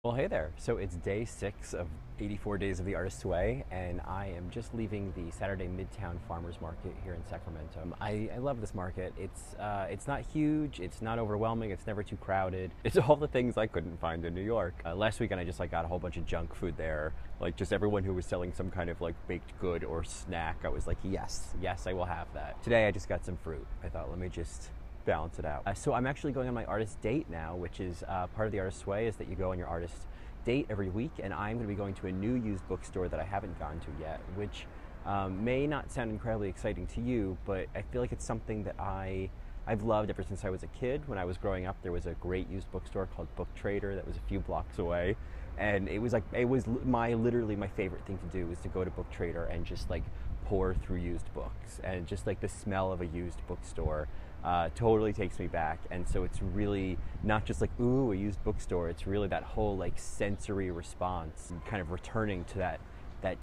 Well, hey there. So it's day 6 of 84 Days of the Artist's Way, and I am just leaving the Saturday Midtown Farmers Market here in Sacramento. I love this market. It's not huge, it's not overwhelming, it's never too crowded. It's all the things I couldn't find in New York. Last weekend I just got a whole bunch of junk food there. Like just everyone who was selling some kind of baked good or snack, I was like, yes, I will have that. Today I just got some fruit. I thought, let me just balance it out. So I'm actually going on my artist date now, which is part of the Artist's Way is that you go on your artist date every week, and I'm going to be going to a new used bookstore that I haven't gone to yet, which may not sound incredibly exciting to you, but I feel like it's something that I've loved ever since I was a kid. When I was growing up, there was a great used bookstore called Book Trader that was a few blocks away, and it was literally my favorite thing to do was to go to Book Trader and just pour through used books, and just the smell of a used bookstore totally takes me back. And so it's really not just ooh, a used bookstore. It's really that whole sensory response, kind of returning to that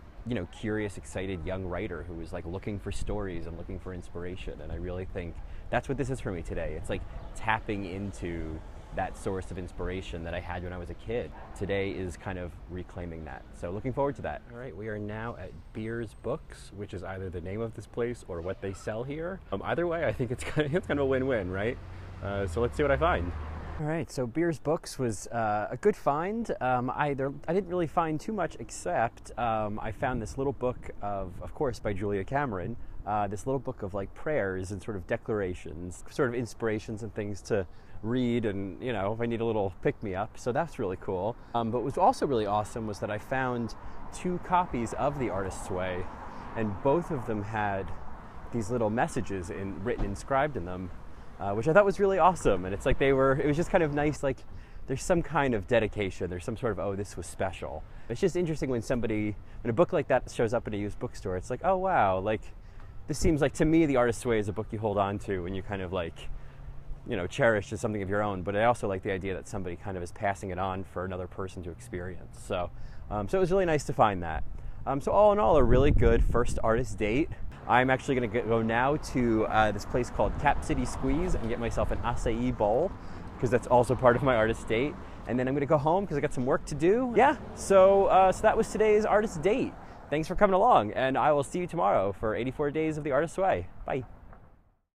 curious, excited young writer who was looking for stories and looking for inspiration. And I really think that's what this is for me today. It's tapping into that source of inspiration that I had when I was a kid. Today is kind of reclaiming that. So looking forward to that. All right, we are now at Beers Books, which is either the name of this place or what they sell here. Either way, I think it's kind of a win-win, right? So let's see what I find. All right, so Beers Books was a good find. I didn't really find too much, except I found this little book of course, by Julia Cameron, this little book of prayers and sort of declarations, sort of inspirations and things to read, and if I need a little pick-me-up. So that's really cool. But what was also really awesome was that I found 2 copies of The Artist's Way, and both of them had these little messages inscribed in them, which I thought was really awesome. And it's it was just kind of nice, there's some kind of dedication, there's some sort of, oh, this was special. It's just interesting when a book like that shows up in a used bookstore. It's oh wow, this seems to me, The Artist's Way is a book you hold on to and you kind of cherish as something of your own. But I also like the idea that somebody kind of is passing it on for another person to experience. So it was really nice to find that. So all in all, a really good first artist date. I'm actually going to go now to this place called Cap City Squeeze and get myself an acai bowl, because that's also part of my artist date. And then I'm going to go home because I got some work to do. Yeah, so that was today's artist date. Thanks for coming along, and I will see you tomorrow for 84 Days of the Artist's Way. Bye.